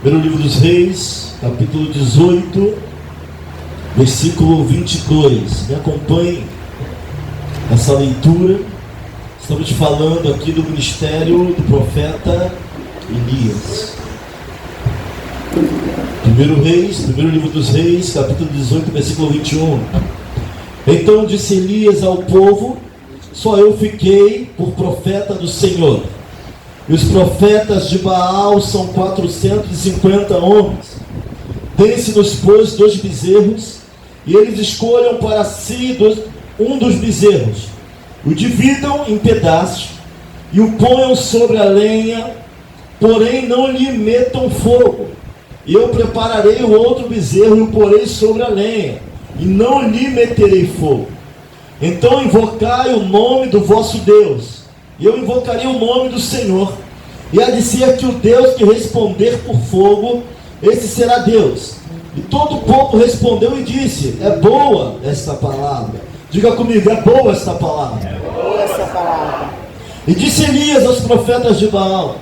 Primeiro livro dos Reis, capítulo 18, versículo 22. Me acompanhe nessa leitura. Estamos falando aqui do ministério do profeta Elias. Primeiro livro dos Reis, capítulo 18, versículo 21. Então disse Elias ao povo: só eu fiquei por profeta do Senhor, e os profetas de Baal são 450 homens. Deem-se-nos, pois, 2 bezerros, e eles escolham para si um dos bezerros, o dividam em pedaços e o ponham sobre a lenha, porém não lhe metam fogo. E eu prepararei o outro bezerro e o porei sobre a lenha, e não lhe meterei fogo. Então invocai o nome do vosso Deus, e eu invocarei o nome do Senhor. E há de ser que o Deus que responder por fogo, esse será Deus. E todo o povo respondeu e disse: é boa esta palavra. Diga comigo: é boa esta palavra. É boa essa palavra. E disse Elias aos profetas de Baal: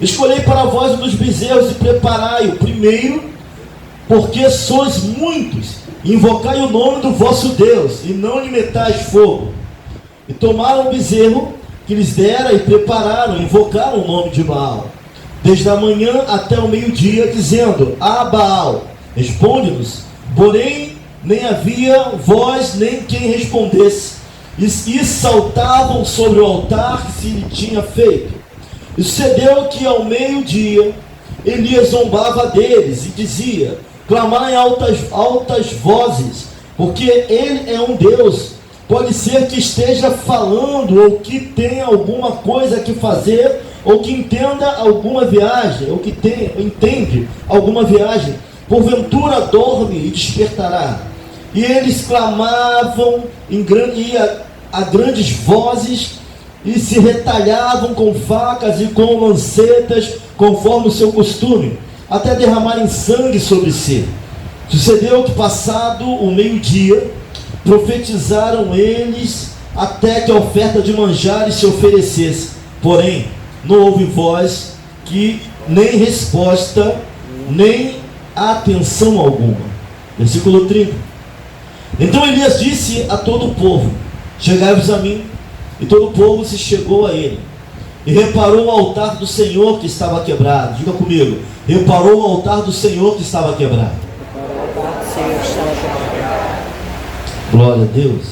escolhei para vós um dos bezerros e preparai-o primeiro, porque sois muitos. Invocai o nome do vosso Deus, e não lhe metais fogo. E tomaram o bezerro que lhes dera e prepararam, invocaram o nome de Baal, desde a manhã até o meio-dia, dizendo: ah, Baal, responde-nos. Porém, nem havia voz, nem quem respondesse. E saltavam sobre o altar que se lhe tinha feito. E sucedeu que ao meio-dia, Elias zombava deles e dizia: clamai altas vozes, porque ele é um Deus. Pode ser que esteja falando, ou que tenha alguma coisa que fazer, ou que entenda alguma viagem, ou que entende alguma viagem. Porventura dorme e despertará. E eles clamavam a grandes vozes, e se retalhavam com facas e com lancetas, conforme o seu costume, até derramarem sangue sobre si. Sucedeu que, passado o meio-dia, profetizaram eles até que a oferta de manjares se oferecesse. Porém, não houve voz, que nem resposta, nem atenção alguma. Versículo 30. Então Elias disse a todo o povo: chegai-vos a mim. E todo o povo se chegou a ele, e reparou o altar do Senhor que estava quebrado. Diga comigo: reparou o altar do Senhor que estava quebrado. Glória a Deus.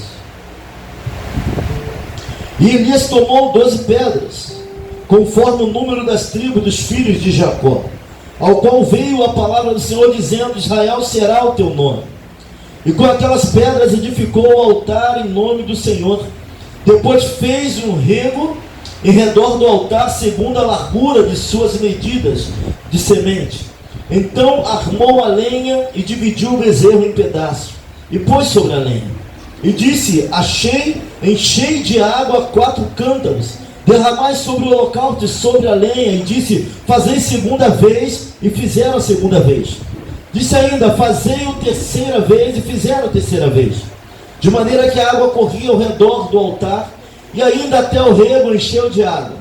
E Elias tomou 12 pedras, conforme o número das tribos dos filhos de Jacó, ao qual veio a palavra do Senhor, dizendo: Israel será o teu nome. E com aquelas pedras edificou o altar em nome do Senhor. Depois fez um rego em redor do altar, segundo a largura de suas medidas de semente. Então armou a lenha e dividiu o bezerro em pedaços, e pôs sobre a lenha. E disse: enchei de água 4 cântaros, derramai sobre o holocausto e sobre a lenha. E disse: fazei segunda vez, e fizeram a segunda vez. Disse ainda: fazei a terceira vez, e fizeram a terceira vez. De maneira que a água corria ao redor do altar, e ainda até o rego encheu de água.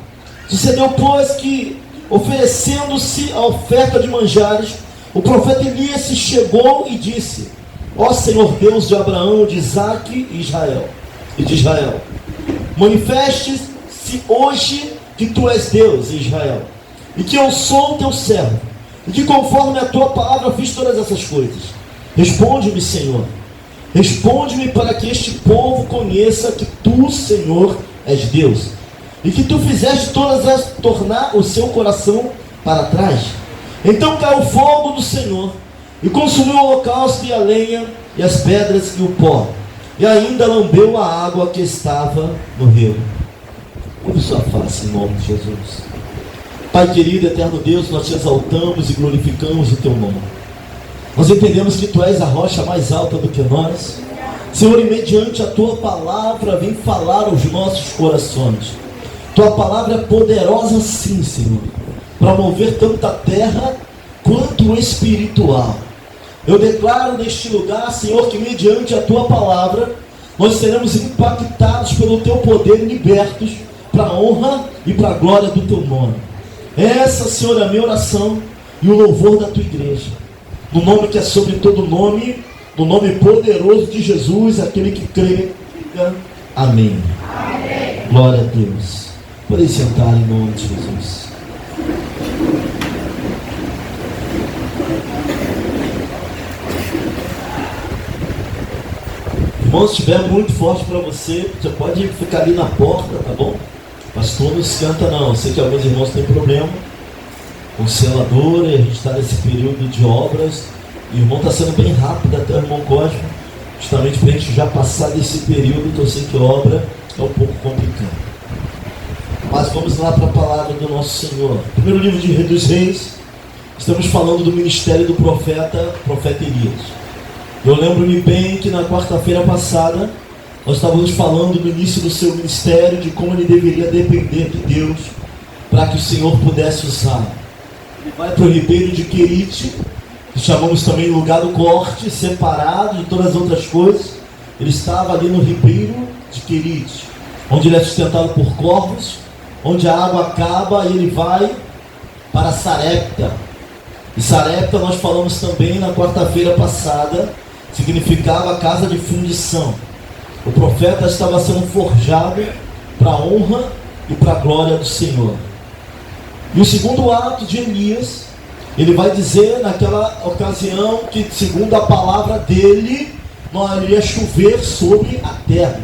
Sucedeu, pois, que, oferecendo-se a oferta de manjares, o profeta Elias se chegou e disse: ó Senhor Deus de Abraão, de Isaque e de Israel, manifeste-se hoje que tu és Deus em Israel, e que eu sou teu servo, e que conforme a tua palavra fiz todas essas coisas. Responde-me, Senhor. Responde-me, para que este povo conheça que tu, Senhor, és Deus, e que tu fizeste tornar o seu coração para trás. Então caiu o fogo do Senhor, e consumiu o holocausto e a lenha, e as pedras e o pó, e ainda lambeu a água que estava no rio. Curva sua face em nome de Jesus. Pai querido, eterno Deus, nós te exaltamos e glorificamos o teu nome. Nós entendemos que tu és a rocha mais alta do que nós, Senhor, e mediante a tua palavra vem falar aos nossos corações. Tua palavra é poderosa sim, Senhor, para mover tanto a terra quanto o espiritual. Eu declaro neste lugar, Senhor, que mediante a tua palavra nós seremos impactados pelo teu poder e libertos para a honra e para a glória do teu nome. Essa, Senhor, é a minha oração, e o louvor da tua igreja. No nome que é sobre todo nome, no nome poderoso de Jesus, aquele que crê, diga amém. Amém. Glória a Deus. Podem sentar em nome de Jesus. Irmão, se estiver muito forte para você, você pode ficar ali na porta, tá bom? Pastor, não esquenta não. Eu sei que alguns irmãos têm problema com selador, e a gente está nesse período de obras. E o irmão está sendo bem rápido até o irmão Cosmo, justamente para a gente já passar desse período, que eu sei que obra é um pouco complicado. Mas vamos lá para a palavra do nosso Senhor. Primeiro livro de dos Reis, estamos falando do ministério do profeta Elias. Eu lembro-me bem que na quarta-feira passada, nós estávamos falando do início do seu ministério, de como ele deveria depender de Deus, para que o Senhor pudesse usar. Ele vai para o ribeiro de Querite, que chamamos também lugar do corte, separado de todas as outras coisas. Ele estava ali no ribeiro de Querite, onde ele é sustentado por corvos, onde a água acaba, e ele vai para Sarepta. E Sarepta, nós falamos também na quarta-feira passada, significava casa de fundição. O profeta estava sendo forjado para a honra e para a glória do Senhor. E o segundo ato de Elias, ele vai dizer naquela ocasião que, segundo a palavra dele, não iria chover sobre a terra.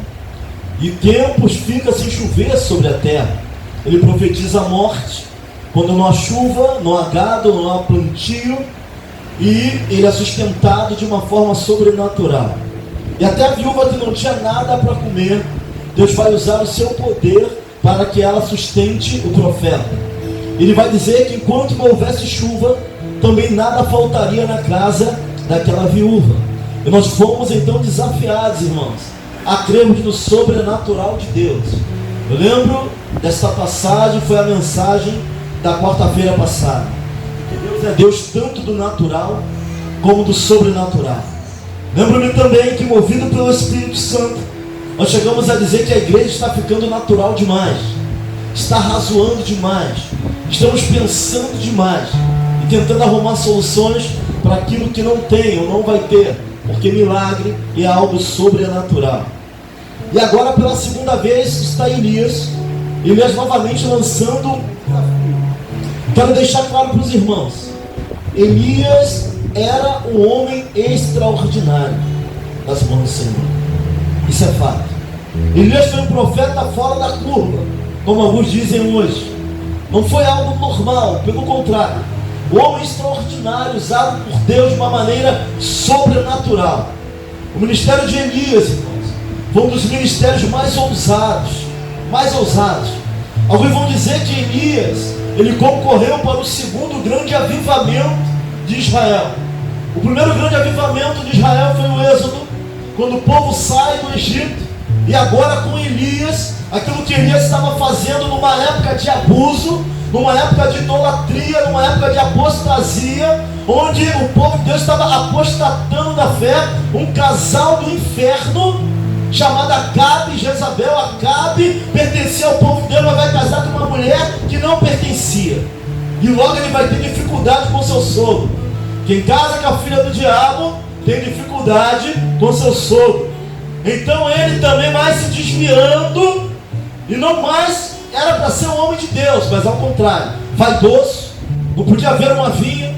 E tempos fica sem chover sobre a terra. Ele profetiza a morte, quando não há chuva, não há gado, não há plantio, e ele é sustentado de uma forma sobrenatural. E até a viúva que não tinha nada para comer, Deus vai usar o seu poder para que ela sustente o profeta. Ele vai dizer que enquanto não houvesse chuva, também nada faltaria na casa daquela viúva. E nós fomos então desafiados, irmãos, a crermos no sobrenatural de Deus. Eu lembro desta passagem, foi a mensagem da quarta-feira passada. Deus é Deus tanto do natural como do sobrenatural. Lembro-me também que, movido pelo Espírito Santo, nós chegamos a dizer que a igreja está ficando natural demais, está razoando demais, estamos pensando demais e tentando arrumar soluções para aquilo que não tem ou não vai ter, porque milagre é algo sobrenatural. E agora, pela segunda vez, está Elias novamente lançando. Quero deixar claro para os irmãos, Elias era um homem extraordinário das mãos do Senhor. Isso é fato. Elias foi um profeta fora da curva, como alguns dizem hoje. Não foi algo normal, pelo contrário. O homem extraordinário, usado por Deus de uma maneira sobrenatural. O ministério de Elias, irmãos, foi um dos ministérios mais ousados. Alguns vão dizer que Elias, ele concorreu para o segundo grande avivamento de Israel. O primeiro grande avivamento de Israel foi o Êxodo, quando o povo sai do Egito. E agora com Elias, aquilo que Elias estava fazendo numa época de abuso, numa época de idolatria, numa época de apostasia, onde o povo de Deus estava apostatando da fé, um casal do inferno chamado Acabe e Jezabel. Acabe pertencia ao povo de Deus, mas vai casar com uma mulher que não pertencia, e logo ele vai ter dificuldade com seu sogro. Quem casa com a filha do diabo tem dificuldade com seu sogro. Então ele também vai se desviando, e não mais era para ser um homem de Deus, mas ao contrário, vaidoso, não podia haver uma vinha,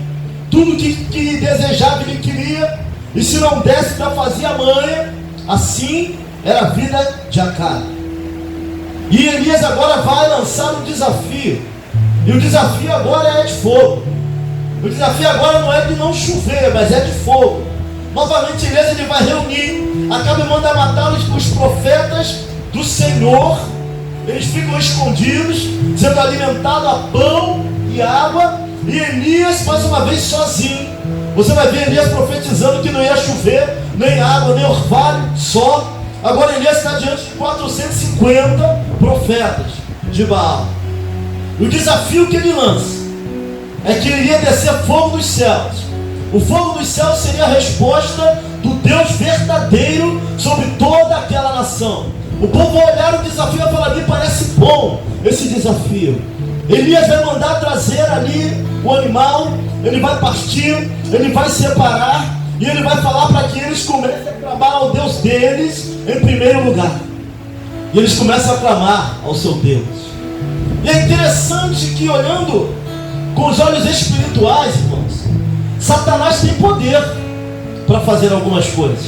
tudo que desejava ele queria, e se não desse para fazer a manha. Assim era a vida de Acabe. E Elias agora vai lançar um desafio, e o desafio agora é de fogo. O desafio agora não é de não chover, mas é de fogo. Novamente Elias, ele vai reunir, Acabe manda matar os profetas do Senhor. Eles ficam escondidos, sendo alimentados a pão e água, e Elias mais uma vez sozinho. Você vai ver Elias profetizando que não ia chover, nem água, nem orvalho, só. Agora Elias está diante de 450 profetas de Baal. O desafio que ele lança é que iria descer fogo dos céus. O fogo dos céus seria a resposta do Deus verdadeiro sobre toda aquela nação. O povo vai olhar o desafio e vai falar: me parece bom esse desafio. Elias vai mandar trazer ali o animal, ele vai partir, ele vai separar, e ele vai falar para que eles comecem a clamar ao Deus deles em primeiro lugar. E eles começam a clamar ao seu Deus. E é interessante que, olhando com os olhos espirituais, irmãos, Satanás tem poder para fazer algumas coisas.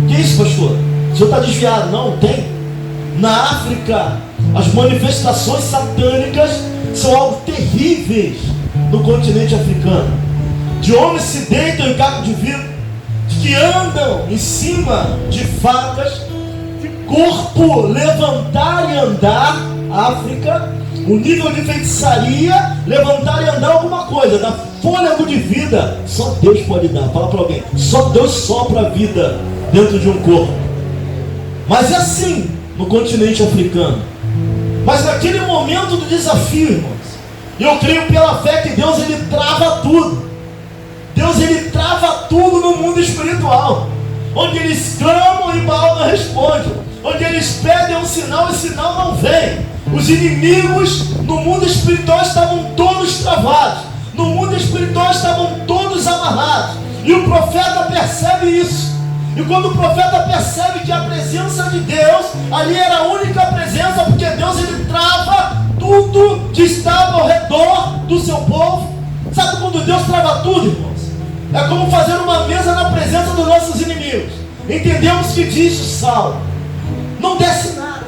Que isso, pastor? O senhor está desviado? Não, tem. Na África, as manifestações satânicas são algo terríveis no continente africano. De homens se deitam em caco de vidro, que andam em cima de facas, de corpo levantar e andar. África, o nível de feitiçaria, levantar e andar alguma coisa, da fôlego de vida, só Deus pode dar. Fala para alguém, só Deus sopra a vida dentro de um corpo. Mas é assim no continente africano. Mas naquele momento do desafio, irmãos, eu creio pela fé que Deus, ele trava tudo. Deus, ele trava tudo no mundo espiritual. Onde eles clamam e Baal não responde. Onde eles pedem um sinal e o sinal não vem. Os inimigos no mundo espiritual estavam todos travados. No mundo espiritual estavam todos amarrados. E o profeta percebe isso. E quando o profeta percebe que a presença de Deus ali era a única presença, porque Deus, ele trava tudo que estava ao redor do seu povo. Sabe quando Deus trava tudo, irmãos? É como fazer uma mesa na presença dos nossos inimigos. Entendemos que diz o Salmo: não desce nada,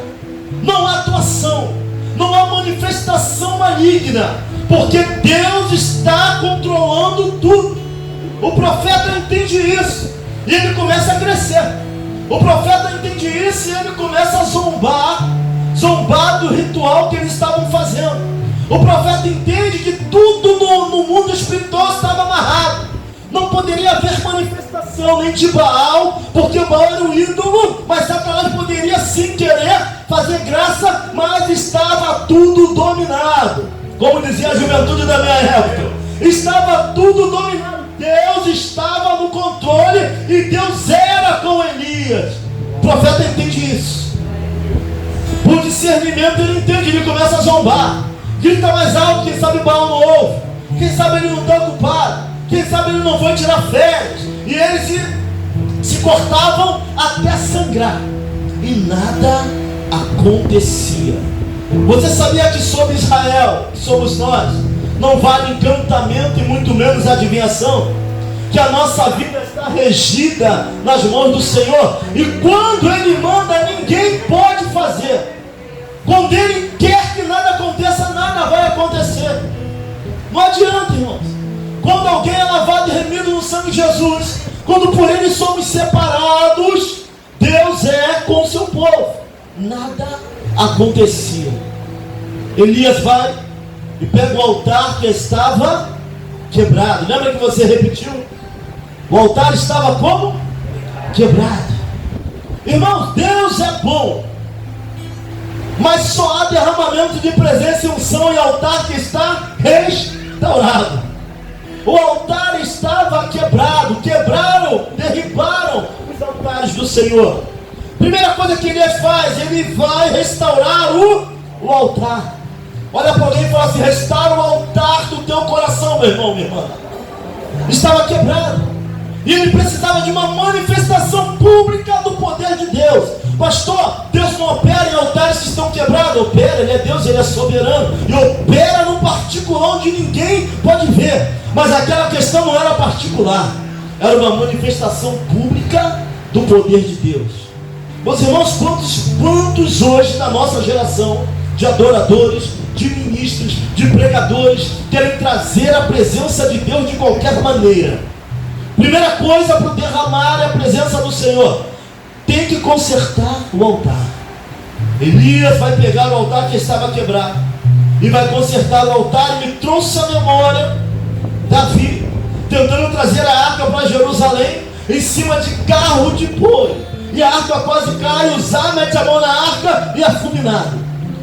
não há atuação, não há manifestação maligna, porque Deus está controlando tudo. O profeta entende isso e ele começa a crescer. O profeta entende isso e ele começa a zombar do ritual que eles estavam fazendo. O profeta entende que tudo no mundo espiritual estava amarrado. Não poderia haver manifestação nem de Baal, porque o Baal era um ídolo, mas Satanás poderia sim querer fazer graça, mas estava tudo dominado. Como dizia a juventude da minha época, estava tudo dominado. Deus estava no controle e Deus era com Elias. O profeta entende isso. Por discernimento ele entende, ele começa a zombar. Grita mais alto, quem sabe Baal não ouve. Quem sabe ele não está ocupado. Quem sabe ele não foi tirar férias. E eles se cortavam até sangrar. E nada acontecia. Você sabia que sobre Israel, que somos nós, não vale encantamento e muito menos adivinhação? Que a nossa vida está regida nas mãos do Senhor. E quando Ele manda, ninguém pode fazer. Quando Ele quer que nada aconteça, nada vai acontecer. Não adianta, irmãos. Quando alguém é lavado e remido no sangue de Jesus, quando por Ele somos separados, Deus é com o seu povo. Nada acontecia. Elias vai e pega o altar que estava quebrado. Lembra que você repetiu? O altar estava como? Quebrado. Irmãos, Deus é bom, mas só há derramamento de presença e unção em altar que está restaurado. O altar estava quebrado. Quebraram, derribaram os altares do Senhor. Primeira coisa que Elias faz, ele vai restaurar o altar. Olha para alguém e fala assim: restaura o altar do teu coração, meu irmão, minha irmã. Estava quebrado. E ele precisava de uma manifestação pública do poder de Deus. Pastor, Deus não opera em altares que estão quebrados. Opera, Ele é Deus, Ele é soberano. E opera no particular onde ninguém pode ver. Mas aquela questão não era particular. Era uma manifestação pública do poder de Deus. Meus irmãos, quantos hoje na nossa geração de adoradores, de ministros, de pregadores, querem trazer a presença de Deus de qualquer maneira? Primeira coisa para derramar a presença do Senhor, tem que consertar o altar. Elias vai pegar o altar que estava quebrado e vai consertar o altar. E me trouxe a memória Davi tentando trazer a arca para Jerusalém em cima de carro de boi, e a arca quase cai. Uzá mete a mão na arca e é fulminado,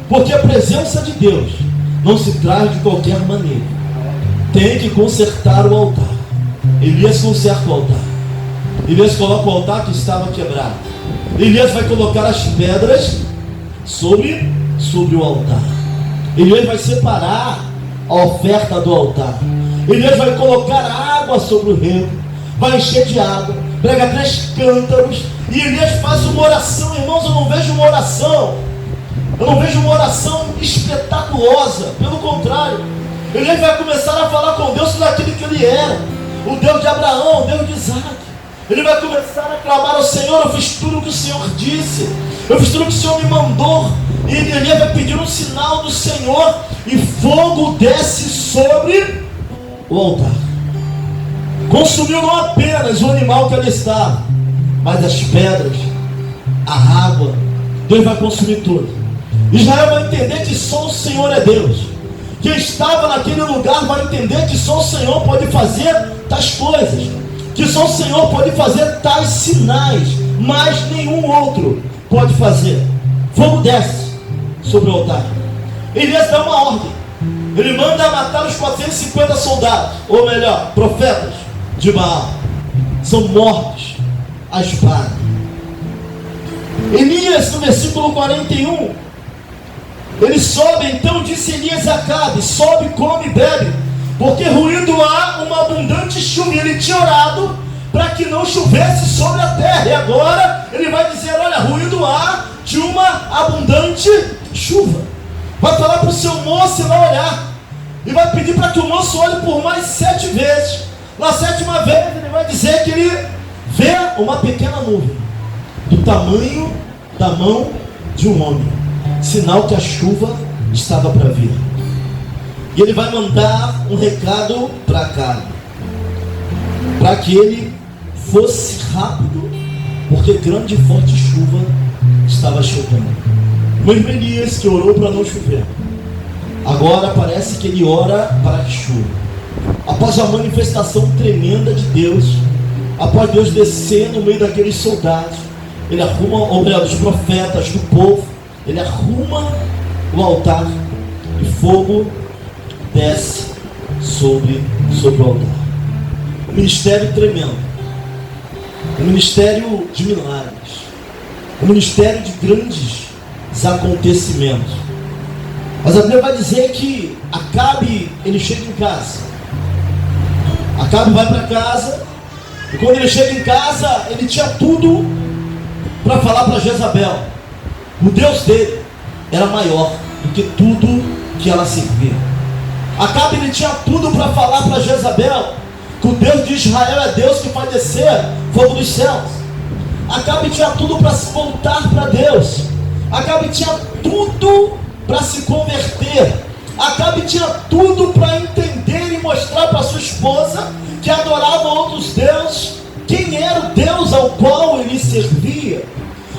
porque a presença de Deus não se traz de qualquer maneira. Tem que consertar o altar. Elias conserta o altar. Elias coloca o altar que estava quebrado. Elias vai colocar as pedras sobre o altar. Elias vai separar a oferta do altar. Elias vai colocar água sobre o rego, vai encher de água, prega 3 cântaros, e Elias faz uma oração. Irmãos, eu não vejo uma oração espetaculosa, pelo contrário, Elias vai começar a falar com Deus sobre aquilo que ele era, o Deus de Abraão, o Deus de Isaac. Ele vai começar a clamar ao Senhor: eu fiz tudo o que o Senhor disse, eu fiz tudo o que o Senhor me mandou. E Elias vai pedir um sinal do Senhor, e fogo desce sobre o altar. Consumiu não apenas o animal que ali estava, mas as pedras, a água. Deus vai consumir tudo. Israel vai entender que só o Senhor é Deus. Quem estava naquele lugar vai entender que só o Senhor pode fazer tais coisas, que só o Senhor pode fazer tais sinais, mas nenhum outro pode fazer. Fogo desce sobre o altar. Elias dá uma ordem. Ele manda matar os 450 soldados, ou melhor, profetas de Baal. São mortos à espada. Elias, no versículo 41, ele sobe. Então disse Elias a Acabe: sobe, come e bebe, porque ruindo há uma abundante chuva. E ele tinha orado para que não chovesse sobre a terra, e agora ele vai dizer: olha, ruindo há de uma abundante chuva. Vai falar para o seu moço ir lá olhar, e vai pedir para que o moço olhe por mais 7 vezes. Na 7ª vez ele vai dizer que ele vê uma pequena nuvem, do tamanho da mão de um homem, sinal que a chuva estava para vir. E ele vai mandar um recado para Acabe, para que ele fosse rápido, porque grande e forte chuva estava chegando. O irmão Elias, que orou para não chover, agora parece que ele ora para que chova. Após a manifestação tremenda de Deus, após Deus descer no meio daqueles soldados, ele arruma, ou melhor, dos profetas, do povo, ele arruma o altar, e fogo desce sobre o altar. Um ministério tremendo, um ministério de milagres, um ministério de grandes acontecimentos. Mas a Bíblia vai dizer que Acabe, ele chega em casa. Acabe vai para casa, e quando ele chega em casa, ele tinha tudo para falar para Jezabel. O Deus dele era maior do que tudo que ela servia. Acabe, ele tinha tudo para falar para Jezabel, que o Deus de Israel é Deus que vai descer fogo dos céus. Acabe tinha tudo para se voltar para Deus. Acabe tinha tudo para se converter. Acabe tinha tudo para entender e mostrar para sua esposa, que adorava outros deuses, quem era o Deus ao qual ele servia.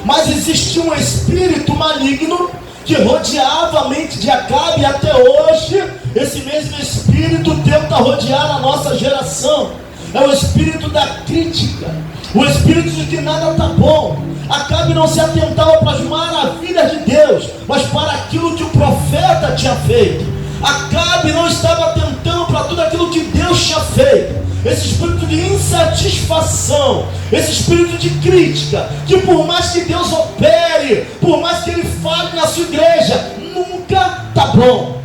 Mas existia um espírito maligno que rodeava a mente de Acabe, e até hoje esse mesmo espírito tenta rodear a nossa geração. É o espírito da crítica, o espírito de que nada está bom. Acabe não se atentava para as maravilhas de Deus, mas para aquilo que o profeta tinha feito. Acabe não estava atentando para tudo aquilo que Deus tinha feito. Esse espírito de insatisfação, esse espírito de crítica, que por mais que Deus opere, por mais que Ele fale na sua igreja, nunca está bom.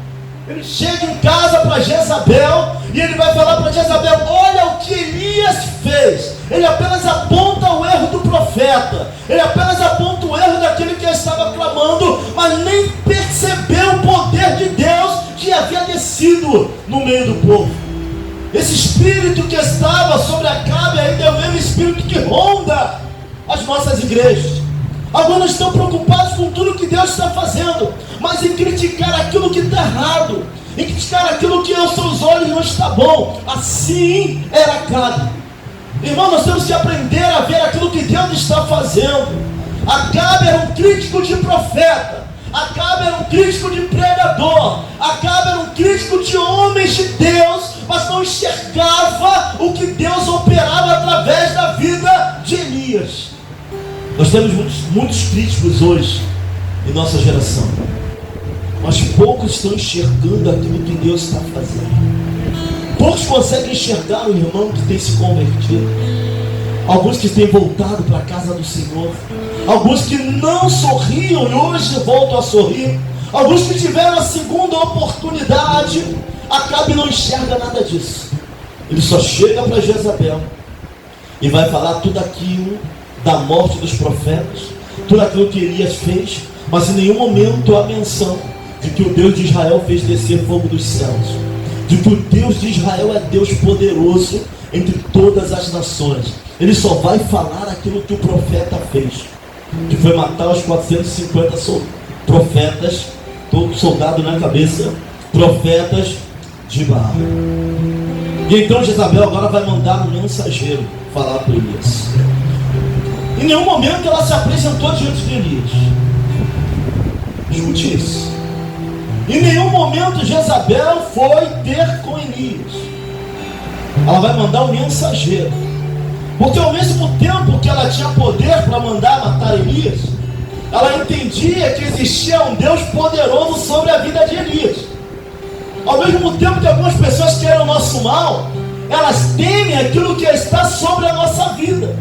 Ele chega em casa para Jezabel, e ele vai falar para Jezabel: olha o que Elias fez. Ele apenas aponta o erro do profeta, ele apenas aponta o erro daquele que estava clamando, mas nem percebeu o poder de Deus que havia descido no meio do povo. Esse espírito que estava sobre Acabe ainda é o mesmo espírito que ronda as nossas igrejas. Alguns estão preocupados com tudo que Deus está fazendo, mas em criticar aquilo que está errado, em criticar aquilo que aos seus olhos não está bom. Assim era Acabe. Irmão, nós temos que aprender a ver aquilo que Deus está fazendo. Acabe era um crítico de profeta, Acabe era um crítico de pregador, Acabe era um crítico de homens de Deus, mas não enxergava o que Deus operava através da vida de Elias. Nós temos muitos críticos hoje em nossa geração, mas poucos estão enxergando aquilo que Deus está fazendo. Poucos conseguem enxergar o irmão que tem se convertido, alguns que têm voltado para a casa do Senhor, alguns que não sorriam e hoje voltam a sorrir, alguns que tiveram a segunda oportunidade, Acabe não enxerga nada disso. Ele só chega para Jezabel e vai falar tudo aquilo da morte dos profetas, tudo aquilo que Elias fez, mas em nenhum momento há menção de que o Deus de Israel fez descer fogo dos céus, de que o Deus de Israel é Deus poderoso entre todas as nações. Ele só vai falar aquilo que o profeta fez, que foi matar os 450 profetas, todo soldado na cabeça, profetas de Baal. E então Jezabel agora vai mandar um mensageiro falar com Elias. Em nenhum momento ela se apresentou diante de Elias. Escute isso. Em nenhum momento Jezabel foi ter com Elias. Ela vai mandar um mensageiro. Porque ao mesmo tempo que ela tinha poder para mandar matar Elias, ela entendia que existia um Deus poderoso sobre a vida de Elias. Ao mesmo tempo que algumas pessoas querem o nosso mal, elas temem aquilo que está sobre a nossa vida.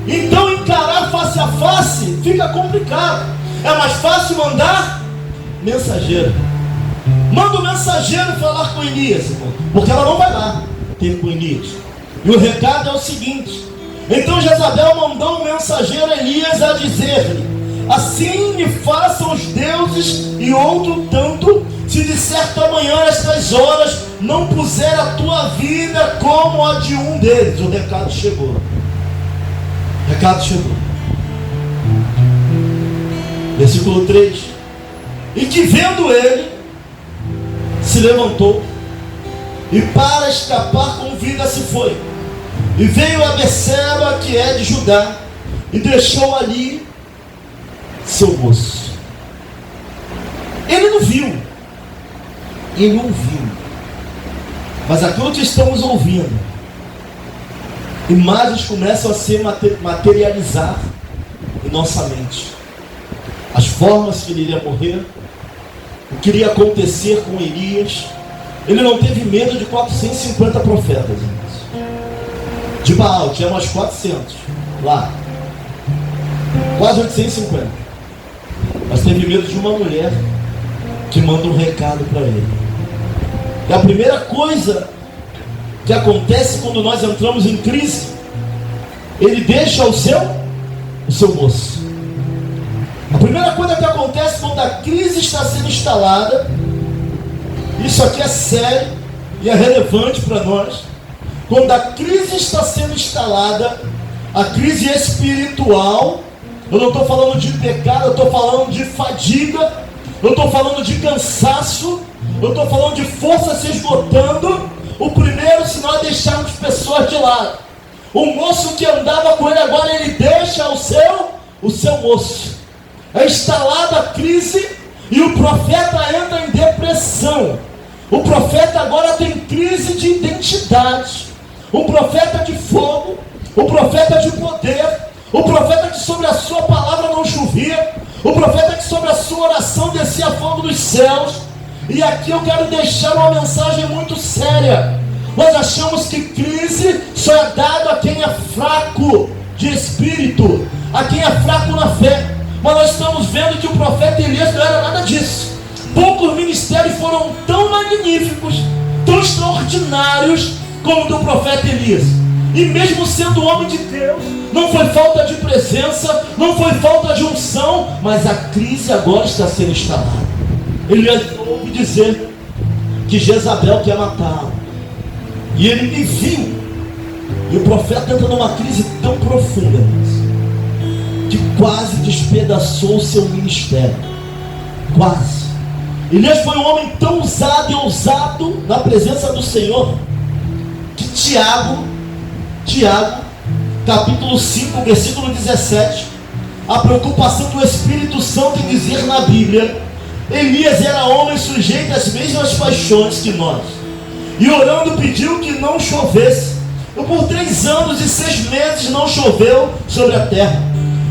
Então encarar face a face fica complicado. É mais fácil mandar mensageiro. Manda o mensageiro falar com Elias, irmão, porque ela não vai lá ter com Elias. E o recado é o seguinte: então Jezabel mandou um mensageiro a Elias a dizer-lhe: assim me façam os deuses e outro tanto, se de certo amanhã nestas horas não puser a tua vida como a de um deles. O recado chegou. O recado chegou. Versículo 3: e que vendo ele, se levantou e para escapar com vida se foi, e veio a Berseba, que é de Judá, e deixou ali seu moço. Ele não viu, mas aquilo que estamos ouvindo, imagens começam a se materializar em nossa mente. As formas que ele iria morrer, o que iria acontecer com Elias. Ele não teve medo de 450 profetas, irmãos. De Baal tinha mais 400 lá, quase 850. Mas teve medo de uma mulher que manda um recado para ele. E a primeira coisa que acontece quando nós entramos em crise, ele deixa o seu moço. A primeira coisa que acontece quando a crise está sendo instalada, isso aqui é sério e é relevante para nós. Quando a crise está sendo instalada, a crise espiritual, eu não estou falando de pecado, eu estou falando de fadiga, eu estou falando de cansaço, eu estou falando de força se esgotando. O primeiro, se nós deixarmos pessoas de lado. O moço que andava com ele agora, ele deixa o seu moço. É instalada a crise e o profeta entra em depressão. O profeta agora tem crise de identidade. Um profeta de fogo, um profeta de poder, um profeta que sobre a sua palavra não chovia, um profeta que sobre a sua oração descia fogo dos céus. E aqui eu quero deixar uma mensagem muito séria. Nós achamos que crise só é dado a quem é fraco de espírito, a quem é fraco na fé. Mas nós estamos vendo que o profeta Elias não era nada disso. Poucos ministérios foram tão magníficos, tão extraordinários como o do profeta Elias. E mesmo sendo homem de Deus, não foi falta de presença, não foi falta de unção, mas a crise agora está sendo instalada. Elias ouve dizer que Jezabel quer matá-lo, e ele me viu. E o profeta entra numa crise tão profunda que quase despedaçou o seu ministério. Quase. Elias foi um homem tão usado e ousado na presença do Senhor, que Tiago, capítulo 5, versículo 17, a preocupação do Espírito Santo em dizer na Bíblia: Elias era homem sujeito às mesmas paixões que nós, e orando pediu que não chovesse. E por 3 anos e 6 meses não choveu sobre a terra.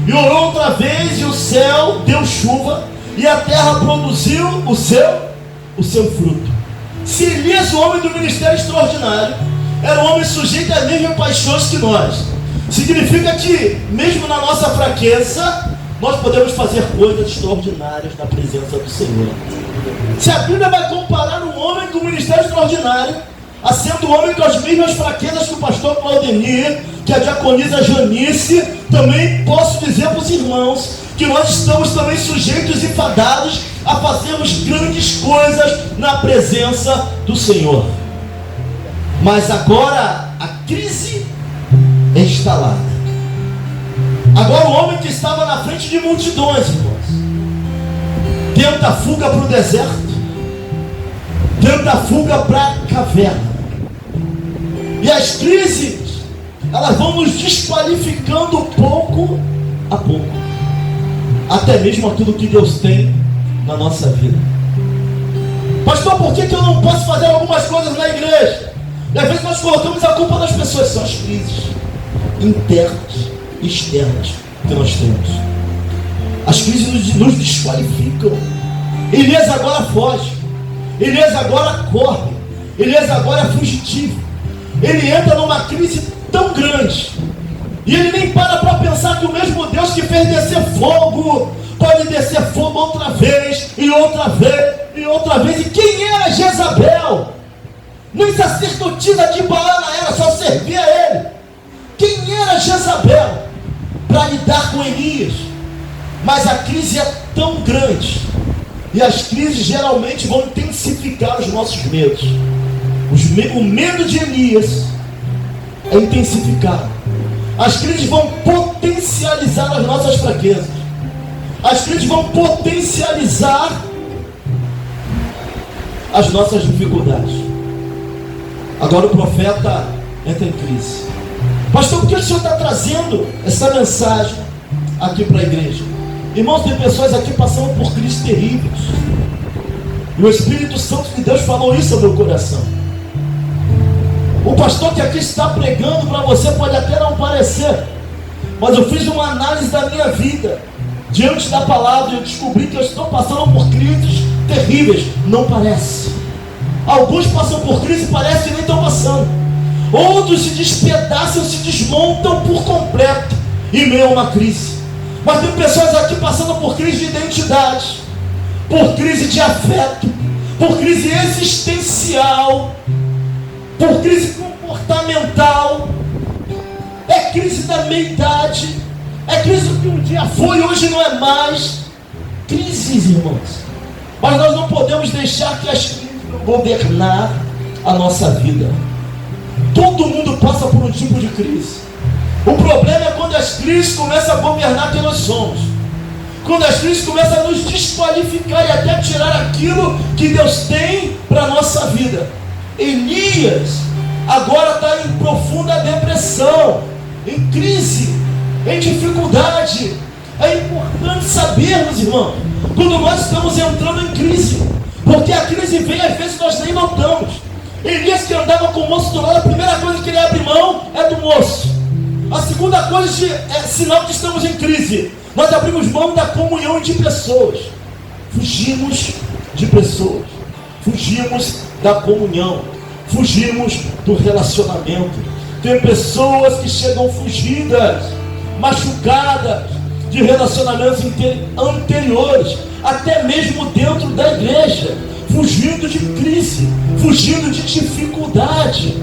E orou outra vez, e o céu deu chuva, e a terra produziu o seu fruto. Se Elias, o homem do ministério extraordinário, era um homem sujeito às mesmas paixões que nós, significa que, mesmo na nossa fraqueza, nós podemos fazer coisas extraordinárias na presença do Senhor. Se a Bíblia vai comparar um homem do ministério ministério extraordinário, sendo homem com as mesmas fraquezas que o pastor Claudemir, que a diaconisa Janice. Também posso dizer para os irmãos que nós estamos também sujeitos e fadados a fazermos grandes coisas na presença do Senhor. Mas agora a crise é instalada. Agora o homem que estava na frente de multidões, irmãos, tenta a fuga para o deserto, tenta a fuga para a caverna. E as crises, elas vão nos desqualificando pouco a pouco, até mesmo aquilo que Deus tem na nossa vida. Pastor, por que eu não posso fazer algumas coisas na igreja? E às vezes nós colocamos a culpa das pessoas. São as crises internas e externas que nós temos. As crises nos desqualificam. Elias agora foge, Elias agora corre, Elias agora é fugitivo. Ele entra numa crise tão grande, e ele nem para pensar que o mesmo Deus que fez descer fogo, pode descer fogo outra vez, e outra vez, e outra vez. E quem era Jezabel? Nem sacerdotisa de Baal era, só servia a ele. Quem era Jezabel para lidar com Elias? Mas a crise é tão grande, e as crises geralmente vão intensificar os nossos medos. O medo de Elias é intensificado. As crises vão potencializar as nossas fraquezas. As crises vão potencializar as nossas dificuldades. Agora o profeta entra em crise. Pastor, por que o senhor está trazendo essa mensagem aqui para a igreja? Irmãos, tem pessoas aqui passando por crises terríveis, e o Espírito Santo de Deus falou isso ao meu coração. O pastor que aqui está pregando para você pode até não parecer, mas eu fiz uma análise da minha vida diante da palavra, e eu descobri que eu estou passando por crises terríveis. Não parece. Alguns passam por crise e parece que nem estão passando. Outros se despedaçam, se desmontam por completo em meio a uma crise. Mas tem pessoas aqui passando por crise de identidade, por crise de afeto, por crise existencial, por crise comportamental. É crise da meia-idade, é crise que um dia foi, hoje não é mais. Crises, irmãos. Mas nós não podemos deixar que as crises governar a nossa vida. Todo mundo passa por um tipo de crise. O problema é quando as crises começam a governar quem nós somos, quando as crises começam a nos desqualificar e até tirar aquilo que Deus tem para a nossa vida. Elias agora está em profunda depressão, em crise, em dificuldade. É importante sabermos, irmão, quando nós estamos entrando em crise, porque a crise vem, às vezes nós nem notamos. Elias, que andava com o moço do lado, a primeira coisa que ele abre mão é do moço. A segunda coisa é sinal que estamos em crise. Nós abrimos mão da comunhão de pessoas. Fugimos de pessoas, fugimos da comunhão, fugimos do relacionamento. Tem pessoas que chegam fugidas, machucadas de relacionamentos anteriores, até mesmo dentro da igreja, fugindo de crise, fugindo de dificuldade.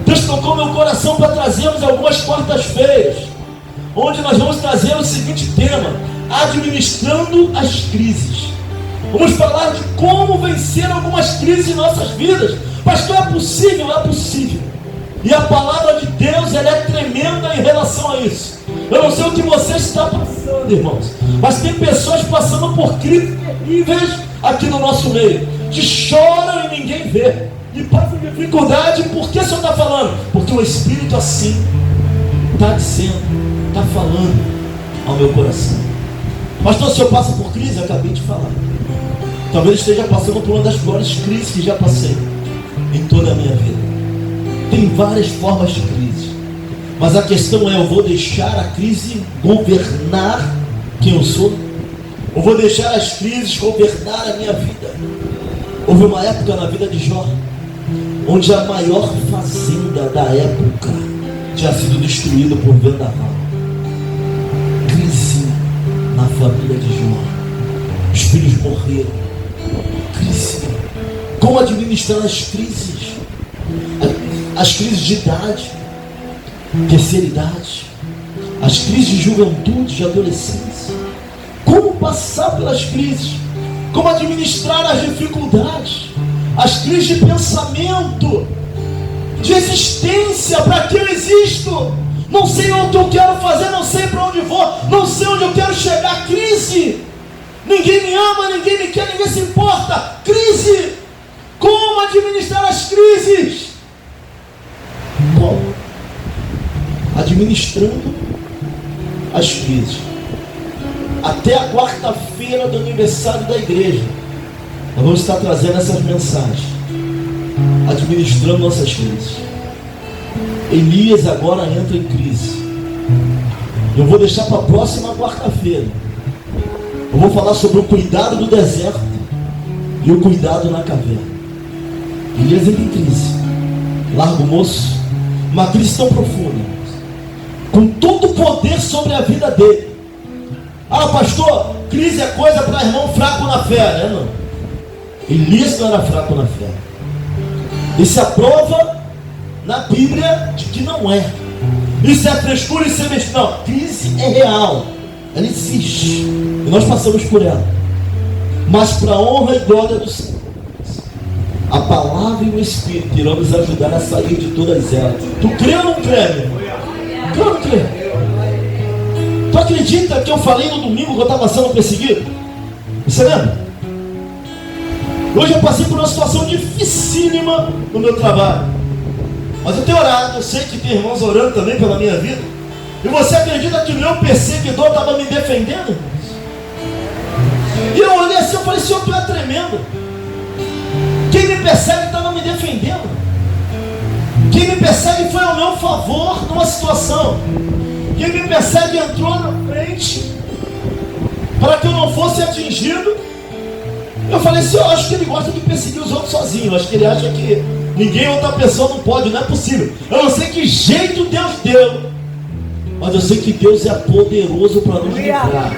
Deus tocou meu coração para trazermos algumas quartas-feiras, onde nós vamos trazer o seguinte tema: administrando as crises. Vamos falar de como vencer algumas crises em nossas vidas. Pastor, é possível? É possível. E a palavra de Deus, ela é tremenda em relação a isso. Eu não sei o que você está passando, irmãos, mas tem pessoas passando por crises terríveis aqui no nosso meio, que choram e ninguém vê, e passam dificuldade. Por que o senhor está falando? Porque o Espírito assim está dizendo, está falando ao meu coração. Pastor, o senhor passa por crise? Eu acabei de falar. Talvez esteja passando por uma das piores crises que já passei em toda a minha vida. Tem várias formas de crise, mas a questão é: eu vou deixar a crise governar quem eu sou? Ou vou deixar as crises governar a minha vida? Houve uma época na vida de Jó, onde a maior fazenda da época tinha sido destruída por vendaval. Crise na família de Jó. Os filhos morreram. Crise. Como administrar as crises? As crises de idade, terceira idade, as crises de juventude, de adolescência. Como passar pelas crises? Como administrar as dificuldades? As crises de pensamento, de existência. Para que eu existo? Não sei o que eu quero fazer, não sei para onde vou, não sei onde eu quero chegar. Crise. Ninguém me ama, ninguém me quer, ninguém se importa. Crise. Como administrar as crises? Como? Administrando as crises. Até a quarta-feira do aniversário da igreja, nós vamos estar trazendo essas mensagens, administrando nossas crises. Elias agora entra em crise. Eu vou deixar para a próxima quarta-feira. Eu vou falar sobre o cuidado do deserto e o cuidado na caverna. Elias entra em crise. Larga o moço. Uma crise tão profunda, com todo o poder sobre a vida dele. Ah, pastor, crise é coisa para irmão fraco na fé, né? Não. Elias não era fraco na fé. Isso é a prova na Bíblia de que não é. Isso é frescura, isso é mentira. Não, crise é real. Ela existe. E nós passamos por ela. Mas para a honra e glória do Senhor, a palavra e o Espírito irão nos ajudar a sair de todas elas. Tu crê ou não crê, meu irmão? Crê ou não crê? Tu acredita que eu falei no domingo que eu estava sendo perseguido? Você lembra? Hoje eu passei por uma situação dificílima no meu trabalho. Mas eu tenho orado, eu sei que tem irmãos orando também pela minha vida. E você acredita que o meu perseguidor estava me defendendo? E eu olhei assim, eu falei, Senhor, tu é tremendo. Quem me persegue estava me defendendo. Quem me persegue foi ao meu favor numa situação. Quem me persegue entrou na frente para que eu não fosse atingido. Eu falei assim, eu acho que ele gosta de perseguir os outros sozinho. Eu acho que ele acha que ninguém, outra pessoa não pode, não é possível. Eu não sei que jeito Deus deu, mas eu sei que Deus é poderoso para nos livrar.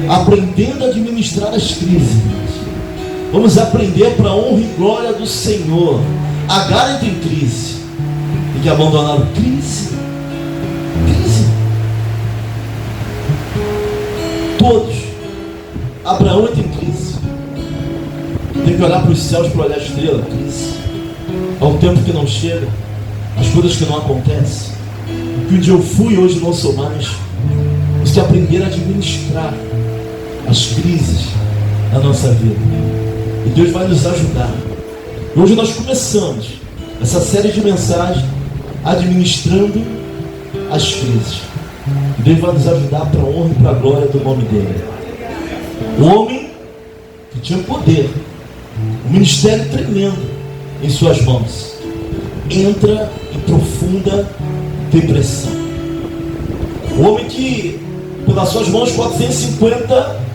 Aprendendo a administrar as crises. Vamos aprender para a honra e glória do Senhor. Agar entra em crise. Tem que abandonar o crise. Crise. Todos. Abraão entra em crise. Tem que olhar para os céus para olhar a estrela. Crise. Há um tempo que não chega. As coisas que não acontecem. Que um dia eu fui e hoje não sou mais. Temos que aprender a administrar as crises da nossa vida. E Deus vai nos ajudar. Hoje nós começamos essa série de mensagens administrando as crises. E Deus vai nos ajudar para a honra e para a glória do nome dele. O homem que tinha poder, um ministério tremendo em suas mãos, entra em profunda depressão. O homem que, pelas suas mãos, 450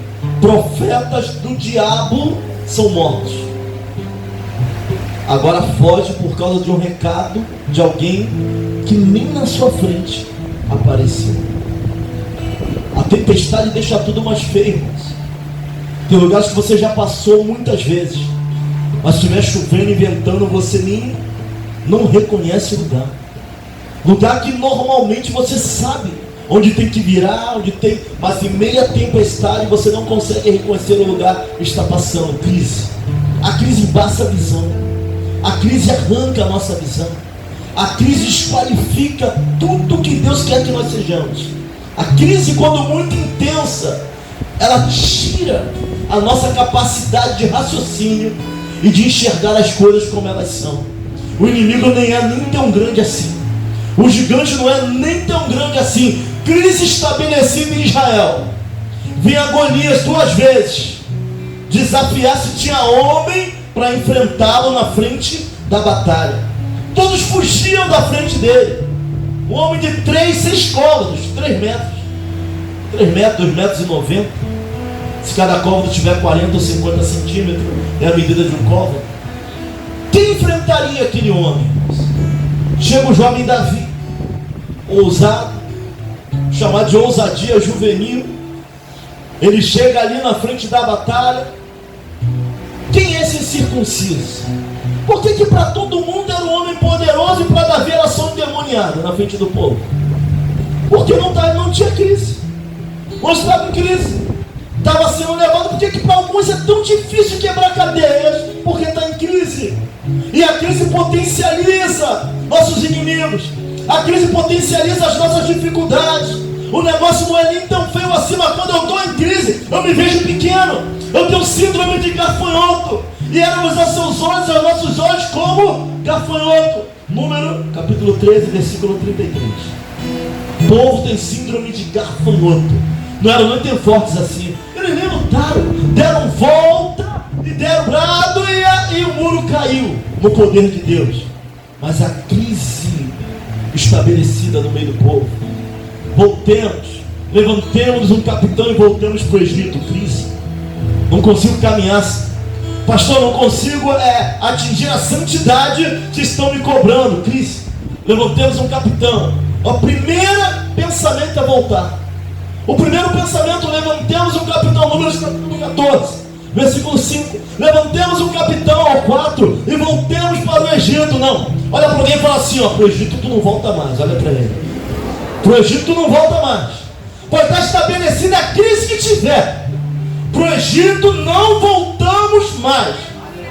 profetas do diabo são mortos. Agora foge por causa de um recado de alguém que nem na sua frente apareceu. A tempestade deixa tudo mais feio, irmãos. Tem lugares que você já passou muitas vezes, mas se estiver chovendo e ventando, você nem não reconhece o lugar. Lugar que normalmente você sabe onde tem que virar, onde tem, mas em meia tempestade você não consegue reconhecer o lugar que está passando. Crise. A crise embaça a visão. A crise arranca a nossa visão. A crise desqualifica tudo que Deus quer que nós sejamos. A crise, quando muito intensa, ela tira a nossa capacidade de raciocínio e de enxergar as coisas como elas são. O inimigo nem é nem tão grande assim. O gigante não é nem tão grande assim. Crise estabelecida em Israel. Vinha Golias 2 vezes desafiar se tinha homem para enfrentá-lo na frente da batalha. Todos fugiam da frente dele. Um homem de 6 côvados, 3 metros. 3 metros, 2 metros e 90. Se cada côvado tiver 40 ou 50 centímetros, é a medida de um côvado. Quem enfrentaria aquele homem? Chega o jovem Davi, ousado, chamado de ousadia juvenil. Ele chega ali na frente da batalha. Quem é esse incircunciso? Por que para todo mundo era um homem poderoso e para Davi era só um endemoniado na frente do povo? Porque não tinha crise. Não estava em crise. Estava sendo levado. Por que para alguns é tão difícil quebrar cadeias? Porque está em crise. E a crise potencializa nossos inimigos. A crise potencializa as nossas dificuldades. O negócio não é nem tão feio assim, mas quando eu estou em crise, eu me vejo pequeno. Eu tenho síndrome de gafanhoto. E éramos a seus olhos, aos nossos olhos, como gafanhoto. Número, capítulo 13, versículo 33. O povo tem síndrome de gafanhoto. Não eram nem tão fortes assim. Eles nem lutaram. Deram volta e deram brado e o muro caiu no poder de Deus. Mas a crise estabelecida no meio do povo. Voltemos. Levantemos um capitão e voltemos para o Egito. Crise. Não consigo caminhar. Pastor, não consigo atingir a santidade que estão me cobrando. Crise. Levantemos um capitão. O primeiro pensamento é voltar. O primeiro pensamento, levantemos um capitão. Números capítulo 14, versículo 5. Levantemos um capitão ao 4 e voltemos para o Egito. Não, olha para alguém e fala assim, para o Egito tu não volta mais. Olha para ele. Para o Egito tu não volta mais. Pode estar estabelecida a crise que tiver. Para o Egito não voltamos mais.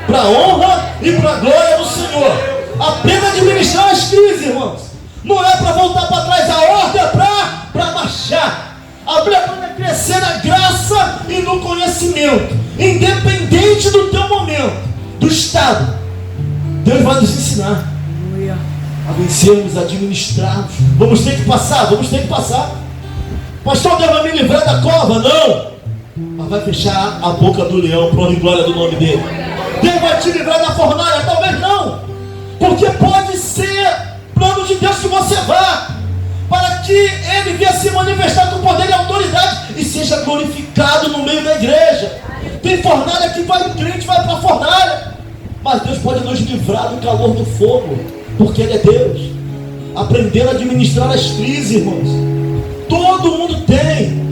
Para a honra e para a glória do Senhor. Aprenda a administrar as crises, irmãos. Não é para voltar para trás, a ordem é para marchar. A Bíblia é para crescer na graça e no conhecimento, independente do teu momento, do estado. Deus vai nos ensinar a vencermos, a administrarmos. Vamos ter que passar. Pastor, Deus vai me livrar da cova? Não. Mas vai fechar a boca do leão, para a glória do nome dele. Deus vai te livrar da fornalha? Talvez não. Porque pode ser plano de Deus que você vá, para que Ele venha se manifestar com poder e autoridade e seja glorificado no meio da igreja. Tem fornalha que vai, o crente vai para a fornalha, mas Deus pode nos livrar do calor do fogo, porque Ele é Deus. Aprender a administrar as crises, irmãos. Todo mundo tem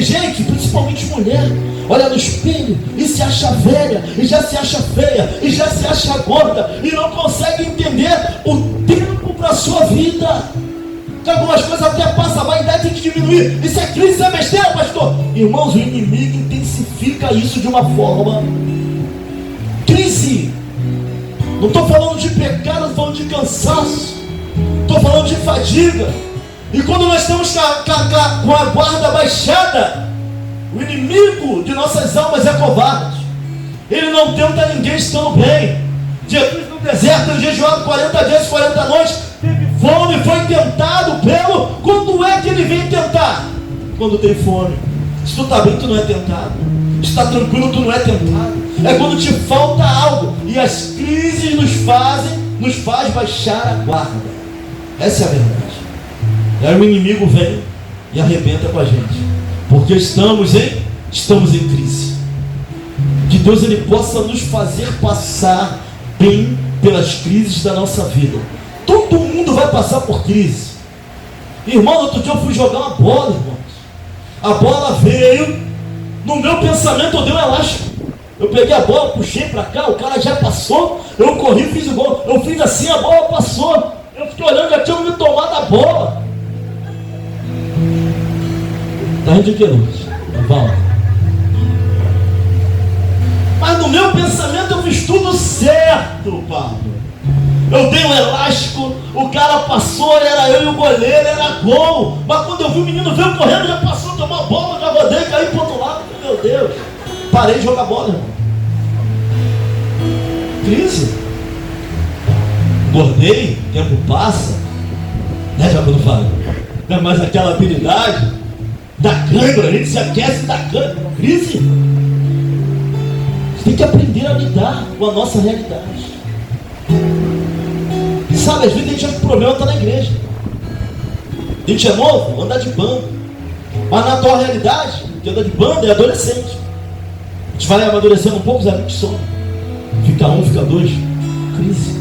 gente, principalmente mulher, olha no espelho e se acha velha, e já se acha feia, e já se acha gorda, e não consegue entender o tempo para a sua vida. Que algumas coisas até passam, a vaidade tem que diminuir. Isso é crise, isso é besteira, pastor. Irmãos, o inimigo intensifica isso de uma forma. Crise. Não estou falando de pecado, estou falando de cansaço. Estou falando de fadiga. E quando nós estamos com a guarda baixada, o inimigo de nossas almas é covarde. Ele não tenta ninguém estando bem. Jesus no deserto, ele jejuado 40 dias e 40 noites, teve fome, foi tentado pelo... Quando é que ele vem tentar? Quando tem fome. Se tu está bem, tu não é tentado. Se está tranquilo, tu não é tentado. É quando te falta algo. E as crises nos faz baixar a guarda. Essa é a verdade. E aí o inimigo vem e arrebenta com a gente. Porque estamos em crise. Que Deus ele possa nos fazer passar bem pelas crises da nossa vida. Todo mundo vai passar por crise. Irmão, outro dia eu fui jogar uma bola, irmãos. A bola veio, no meu pensamento eu dei um elástico. Eu peguei a bola, puxei para cá, o cara já passou. Eu corri, fiz o gol. Eu fiz assim, a bola passou. Eu fiquei olhando, já tinha me tomado a bola. Tá rindo de que, Lucas? Vamos. Mas no meu pensamento eu fiz tudo certo, Pablo. Eu dei um elástico, o cara passou, era eu e o goleiro, era gol. Mas quando eu vi o menino veio correndo, já passou, tomou a bola, já rodei, caí pro outro lado. Meu Deus, parei de jogar bola, irmão. Crise. Engordei, tempo passa, né, já quando falo. Não é mais aquela habilidade da câimbra, a gente se aquece da câimbra. Crise. Você tem que aprender a lidar com a nossa realidade. Sabe, às vezes a gente acha que o problema está na igreja. A gente é novo, anda de banda. Mas na tua realidade, que anda de banda é adolescente. A gente vai amadurecendo um pouco, os amigos são. Fica um, fica dois. Crise.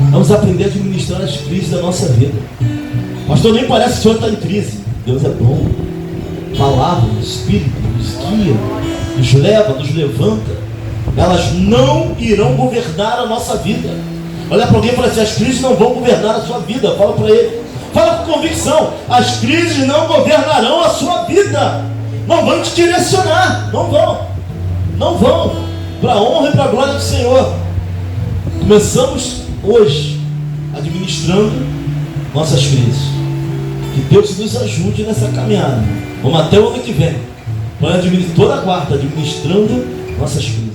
Vamos aprender a administrar as crises da nossa vida. Pastor, nem parece que o senhor está em crise. Deus é bom. Palavra, Espírito, nos guia, nos leva, nos levanta. elas não irão governar a nossa vida. Olha para alguém e fala assim: as crises não vão governar a sua vida. Fala para ele, fala com convicção: as crises não governarão a sua vida, não vão te direcionar, não vão, para a honra e para a glória do Senhor. Começamos hoje administrando nossas crises. Que Deus nos ajude nessa caminhada. Vamos até o ano que vem, toda quarta, administrando nossas crises.